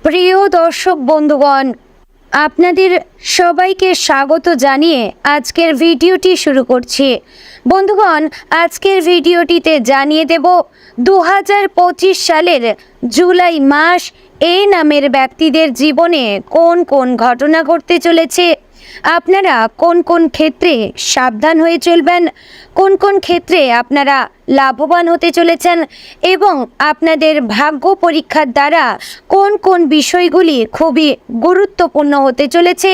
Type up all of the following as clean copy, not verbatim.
প্রিয় দর্শক বন্ধুগণ, আপনাদের সবাইকে স্বাগত জানিয়ে আজকের ভিডিওটি শুরু করছি। বন্ধুগণ, আজকের ভিডিওটিতে জানিয়ে দেব 2025 সালের জুলাই মাস এই নামের ব্যক্তিদের জীবনে কোন কোন ঘটনা ঘটতে চলেছে, আপনারা কোন কোন ক্ষেত্রে সাবধান হয়ে চলবেন, কোন কোন ক্ষেত্রে আপনারা লাভবান হতে চলেছেন এবং আপনাদের ভাগ্য পরীক্ষার দ্বারা কোন কোন বিষয়গুলি খুবই গুরুত্বপূর্ণ হতে চলেছে,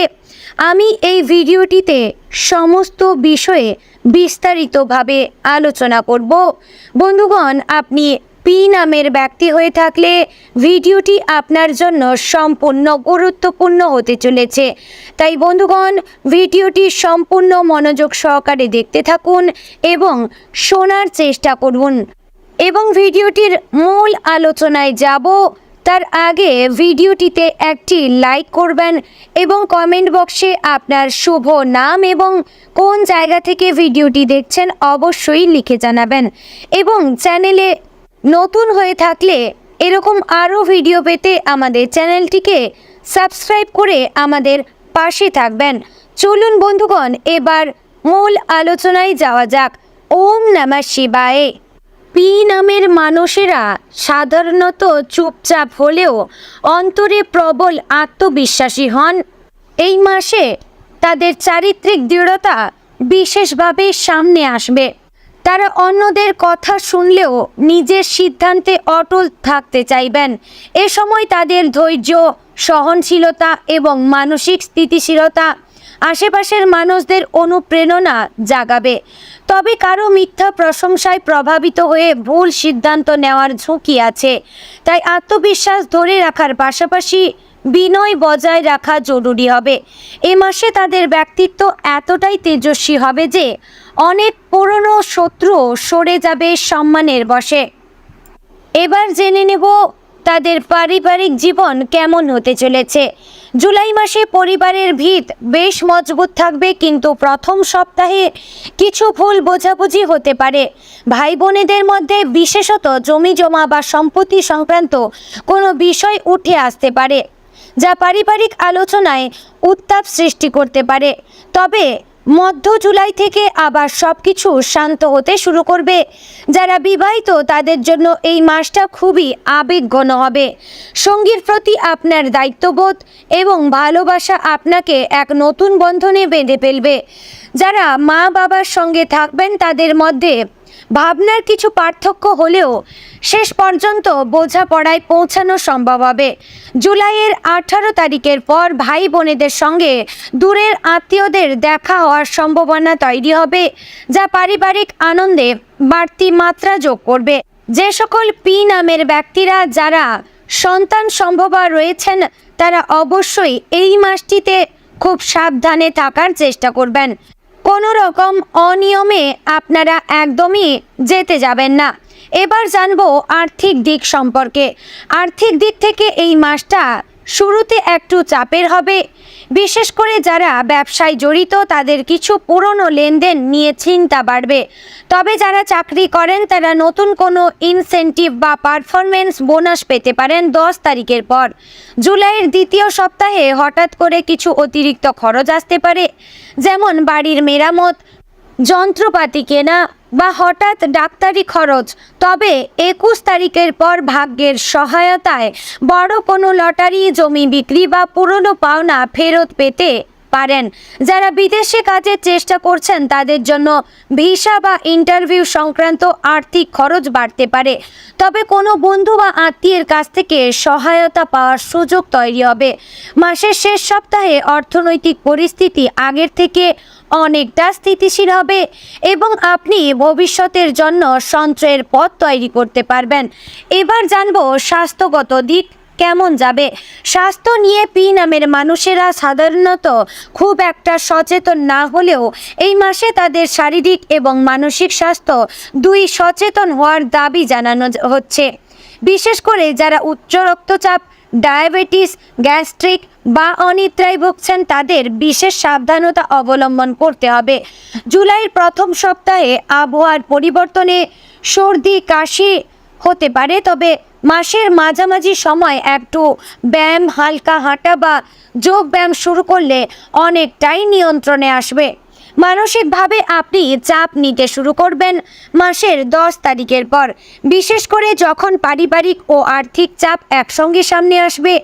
আমি এই ভিডিওটিতে সমস্ত বিষয়ে বিস্তারিতভাবে আলোচনা করব। বন্ধুগণ, আপনি পি নামের ব্যক্তি হয়ে থাকলে ভিডিওটি আপনার জন্য সম্পূর্ণ গুরুত্বপূর্ণ হতে চলেছে। তাই বন্ধুগণ, ভিডিওটি সম্পূর্ণ মনোযোগ সহকারে দেখতে থাকুন এবং শোনার চেষ্টা করুন। এবং ভিডিওটির মূল আলোচনায় যাব তার আগে ভিডিওটিতে একটি লাইক করবেন এবং কমেন্ট বক্সে আপনার শুভ নাম এবং কোন জায়গা থেকে ভিডিওটি দেখছেন অবশ্যই লিখে জানাবেন। এবং চ্যানেলে নতুন হয়ে থাকলে এরকম আরও ভিডিও পেতে আমাদের চ্যানেলটিকে সাবস্ক্রাইব করে আমাদের পাশে থাকবেন। চলুন বন্ধুগণ, এবার মূল আলোচনায় যাওয়া যাক। ওম নমঃ শিবায়। পি নামের মানুষেরা সাধারণত চুপচাপ হলেও অন্তরে প্রবল আত্মবিশ্বাসী হন। এই মাসে তাদের চারিত্রিক দৃঢ়তা বিশেষভাবে সামনে আসবে। তারা অন্যদের কথা শুনলেও নিজের সিদ্ধান্তে অটল থাকতে চাইবেন। এ সময় তাদের ধৈর্য, সহনশীলতা এবং মানসিক স্থিতিশীলতা আশেপাশের মানুষদের অনুপ্রেরণা জাগাবে। তবে কারো মিথ্যা প্রশংসায় প্রভাবিত হয়ে ভুল সিদ্ধান্ত নেওয়ার ঝুঁকি আছে। তাই আত্মবিশ্বাস ধরে রাখার পাশাপাশি বিনয় বজায় রাখা জরুরি হবে। এ মাসে তাদের ব্যক্তিত্ব এতটাই তেজস্বী হবে যে অনেক পুরনো শত্রু সরে যাবে সম্মানের বশে। এবার জেনে নেব তাদের পারিবারিক জীবন কেমন হতে চলেছে। জুলাই মাসে পরিবারের ভিত বেশ মজবুত থাকবে, কিন্তু প্রথম সপ্তাহে কিছু ভুল বোঝাবুঝি হতে পারে। ভাই বোনেদের মধ্যে বিশেষত জমি জমা বা সম্পত্তি সংক্রান্ত কোনো বিষয় উঠে আসতে পারে, যা পারিবারিক আলোচনায় উত্তাপ সৃষ্টি করতে পারে। তবে মধ্য জুলাই থেকে আবার সব কিছু শান্ত হতে শুরু করবে। যারা বিবাহিত তাদের জন্য এই মাসটা খুবই আবেগঘন হবে। সঙ্গীর প্রতি আপনার দায়িত্ববোধ এবং ভালোবাসা আপনাকে এক নতুন বন্ধনে বেঁধে ফেলবে। যারা মা বাবার সঙ্গে থাকবেন তাদের মধ্যে ভাবনার কিছু পার্থক্য হলেও শেষ পর্যন্ত বোঝাপড়ায় পৌঁছানো সম্ভব হবে। জুলাইয়ের 18 তারিখের পর ভাই বোনেদের সঙ্গে দূরের আত্মীয়দের দেখা হওয়ার সম্ভাবনা তৈরি হবে, যা পারিবারিক আনন্দে বাড়তি মাত্রা যোগ করবে। যে সকল পি নামের ব্যক্তিরা যারা সন্তান সম্ভবা রয়েছেন তারা অবশ্যই এই মাসটিতে খুব সাবধানে থাকার চেষ্টা করবেন। কোনো রকম অনিয়মে আপনারা একদমই যেতে যাবেন না। এবার জানবো আর্থিক দিক সম্পর্কে। আর্থিক দিক থেকে এই মাসটা শুরুতে একটু চাপের হবে। বিশেষ করে যারা ব্যবসায় জড়িত তাদের কিছু পুরনো লেনদেন নিয়ে চিন্তা বাড়বে। তবে যারা চাকরি করেন তারা নতুন কোনো ইনসেন্টিভ বা পারফরমেন্স বোনাস পেতে পারেন 10 তারিখের পর। জুলাইয়ের দ্বিতীয় সপ্তাহে হঠাৎ করে কিছু অতিরিক্ত খরচ আসতে পারে, যেমন বাড়ির মেরামত, যন্ত্রপাতি কেনা বা হঠাৎ ডাক্তারি খরচ। তবে 21 তারিখের পর ভাগ্যের সহায়তায় বড় কোনো লটারি, জমি বিক্রি বা পুরনো পাওনা ফেরত পেতে পারেন। যারা বিদেশে কাজের চেষ্টা করছেন তাদের জন্য ভিসা বা ইন্টারভিউ সংক্রান্ত আর্থিক খরচ বাড়তে পারে। তবে কোনো বন্ধু বা আত্মীয়ের কাছ থেকে সহায়তা পাওয়ার সুযোগ তৈরি হবে। মাসের শেষ সপ্তাহে অর্থনৈতিক পরিস্থিতি আগের থেকে অনেকটা স্থিতিশীল হবে এবং আপনি ভবিষ্যতের জন্য সঞ্চয়ের পথ তৈরি করতে পারবেন। এবার জানবো স্বাস্থ্যগত দিক কেমন যাবে। স্বাস্থ্য নিয়ে পি নামের মানুষেরা সাধারণত খুব একটা সচেতন না হলেও এই মাসে তাদের শারীরিক এবং মানসিক স্বাস্থ্য দুই সচেতন হওয়ার দাবি জানানো হচ্ছে। বিশেষ করে যারা উচ্চ রক্তচাপ, ডায়াবেটিস, গ্যাস্ট্রিক বা অনিদ্রায় ভুগছেন তাদের বিশেষ সাবধানতা অবলম্বন করতে হবে। জুলাইয়ের প্রথম সপ্তাহে আবহাওয়ার পরিবর্তনে সর্দি, কাশি হতে পারে, তবে মাসের মাঝামাঝি সময় একটু ব্যায়াম, হালকা হাঁটা বা যোগ ব্যায়াম শুরু করলে অনেকটাই নিয়ন্ত্রণে আসবে। মানসিকভাবে আপনি চাপ নিতে শুরু করবেন মাসের 10 তারিখের পর, বিশেষ করে যখন পারিবারিক ও আর্থিক চাপ একসঙ্গে সামনে আসবে।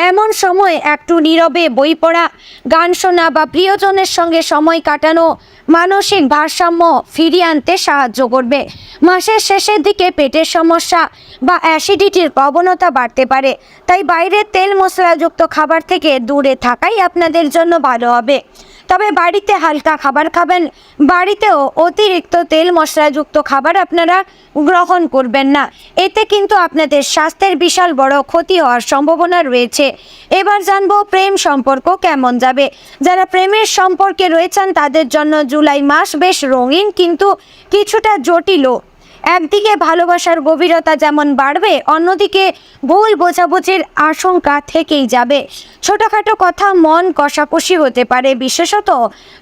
এমন সময় একটু নীরবে বই পড়া, গান শোনা বা প্রিয়জনের সঙ্গে সময় কাটানো মানসিক ভারসাম্য ফিরিয়ে আনতে সাহায্য করবে। মাসের শেষের দিকে পেটের সমস্যা বা অ্যাসিডিটির প্রবণতা বাড়তে পারে, তাই বাইরের তেল মশলাযুক্ত খাবার থেকে দূরে থাকাই আপনাদের জন্য ভালো হবে। তবে বাড়িতে হালকা খাবার খাবেন, বাড়িতেও অতিরিক্ত তেল মশলাযুক্ত খাবার আপনারা গ্রহণ করবেন না, এতে কিন্তু আপনাদের স্বাস্থ্যের বিশাল বড় ক্ষতি হওয়ার সম্ভাবনা রয়েছে। এবার জানবো প্রেম সম্পর্ক কেমন যাবে। যারা প্রেমের সম্পর্কে রয়েছেন তাদের জন্য জুলাই মাস বেশ রঙিন কিন্তু কিছুটা জটিলও। একদিকে ভালোবাসার গভীরতা যেমন বাড়বে, অন্যদিকে ভুল বোঝাবুঝির আশঙ্কা থেকেই যাবে। ছোটোখাটো কথা মন কষাকষি হতে পারে, বিশেষত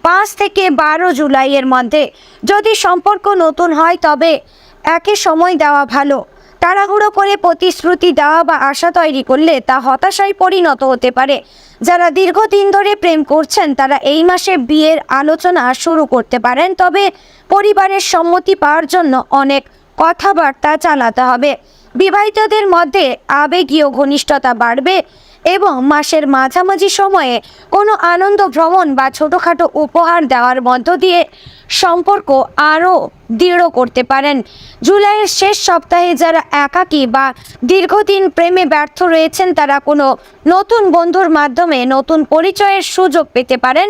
5 থেকে 12 জুলাইয়ের মধ্যে। যদি সম্পর্ক নতুন হয় তবে একে সময় দেওয়া ভালো। তাড়াহুড়ো করে প্রতিশ্রুতি দেওয়া বা আশা তৈরি করলে তা হতাশায় পরিণত হতে পারে। যারা দীর্ঘদিন ধরে প্রেম করছেন তারা এই মাসে বিয়ের আলোচনা শুরু করতে পারেন, তবে পরিবারের সম্মতি পাওয়ার জন্য অনেক কথাবার্তা চালাতে হবে। বিবাহিতদের মধ্যে আবেগীয় ঘনিষ্ঠতা বাড়বে এবং মাসের মাঝামাঝি সময়ে কোনো আনন্দ ভ্রমণ বা ছোটোখাটো উপহার দেওয়ার মধ্য দিয়ে সম্পর্ক আরও দৃঢ় করতে পারেন। জুলাইয়ের শেষ সপ্তাহে যারা একাকী বা দীর্ঘদিন প্রেমে ব্যর্থ রয়েছেন তারা কোনো নতুন বন্ধুর মাধ্যমে নতুন পরিচয়ের সুযোগ পেতে পারেন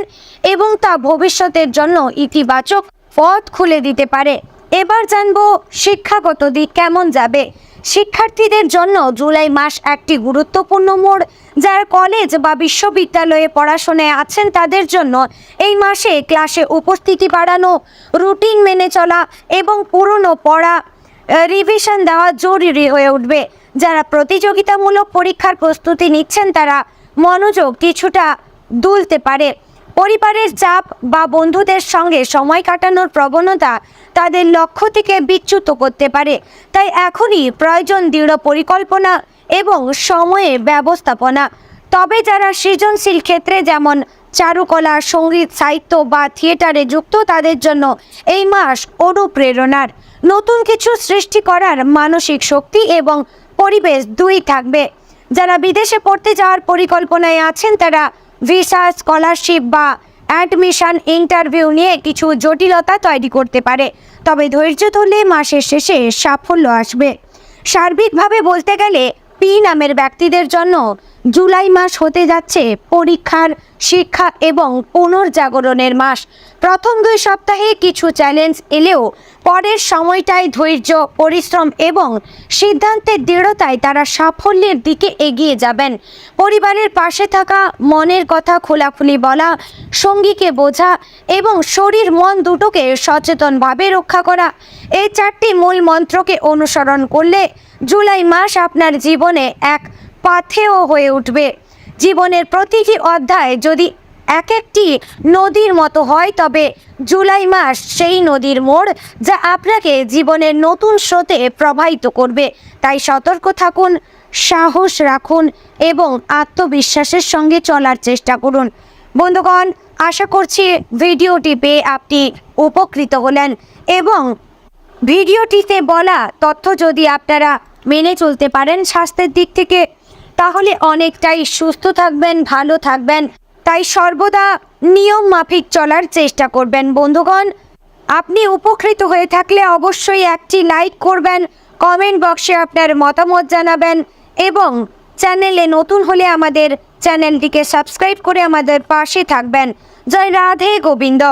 এবং তা ভবিষ্যতের জন্য ইতিবাচক পথ খুলে দিতে পারে। এবার জানবো শিক্ষাগত দিক কেমন যাবে। শিক্ষার্থীদের জন্য জুলাই মাস একটি গুরুত্বপূর্ণ মোড়। যারা কলেজ বা বিশ্ববিদ্যালয়ে পড়াশোনায় আছেন তাদের জন্য এই মাসে ক্লাসে উপস্থিতি বাড়ানো, রুটিন মেনে চলা এবং পুরনো পড়া রিভিশন দেওয়া জরুরি হয়ে উঠবে। যারা প্রতিযোগিতামূলক পরীক্ষার প্রস্তুতি নিচ্ছেন তারা মনোযোগ কিছুটা দুলতে পারে। পরিবারের চাপ বা বন্ধুদের সঙ্গে সময় কাটানোর প্রবণতা তাদের লক্ষ্য থেকে বিচ্যুত করতে পারে, তাই এখনই প্রয়োজন দৃঢ় পরিকল্পনা এবং সময়ের ব্যবস্থাপনা। তবে যারা সৃজনশীল ক্ষেত্রে যেমন চারুকলা, সঙ্গীত, সাহিত্য বা থিয়েটারে যুক্ত তাদের জন্য এই মাস অনুপ্রেরণার। নতুন কিছু সৃষ্টি করার মানসিক শক্তি এবং পরিবেশ দুই থাকবে। যারা বিদেশে পড়তে যাওয়ার পরিকল্পনায় আছেন তারা ভিসা, স্কলারশিপ বা অ্যাডমিশন ইন্টারভিউ নিয়ে কিছু জটিলতা তৈরি করতে পারে, তবে ধৈর্য ধরলে মাসের শেষে সাফল্য আসবে। সার্বিকভাবে বলতে গেলে পি নামের ব্যক্তিদের জন্য জুলাই মাস হতে যাচ্ছে পরীক্ষার, শিক্ষা এবং পুনর্জাগরণের মাস। প্রথম 2 সপ্তাহে কিছু চ্যালেঞ্জ এলেও পরের সময়টায় ধৈর্য, পরিশ্রম এবং সিদ্ধান্তের দৃঢ়তায় তারা সাফল্যের দিকে এগিয়ে যাবেন। পরিবারের পাশে থাকা, মনের কথা খোলাখুলি বলা, সঙ্গীকে বোঝা এবং শরীর মন দুটোকে সচেতনভাবে রক্ষা করা, এই 4টি মূল মন্ত্রকে অনুসরণ করলে জুলাই মাস আপনার জীবনে এক পাথেয় হয়ে উঠবে। জীবনের প্রতিটি অধ্যায় যদি এক একটি নদীর মতো হয় তবে জুলাই মাস সেই নদীর মোড় যা আপনাকে জীবনের নতুন স্রোতে প্রবাহিত করবে। তাই সতর্ক থাকুন, সাহস রাখুন এবং আত্মবিশ্বাসের সঙ্গে চলার চেষ্টা করুন। বন্ধুগণ, আশা করছি ভিডিওটি পেয়ে আপনি উপকৃত হলেন এবং ভিডিওটিতে বলা তথ্য যদি আপনারা মেনে চলতে পারেন স্বাস্থ্যের দিক থেকে, তাহলে অনেকটাই সুস্থ থাকবেন, ভালো থাকবেন। তাই সর্বদা নিয়ম মাফিক চলার চেষ্টা করবেন। বন্ধুগণ, আপনি উপকৃত হয়ে থাকলে অবশ্যই একটি লাইক করবেন, কমেন্ট বক্সে আপনার মতামত জানাবেন এবং চ্যানেলে নতুন হলে আমাদের চ্যানেলটিকে সাবস্ক্রাইব করে আমাদের পাশে থাকবেন। জয় রাধে গোবিন্দ।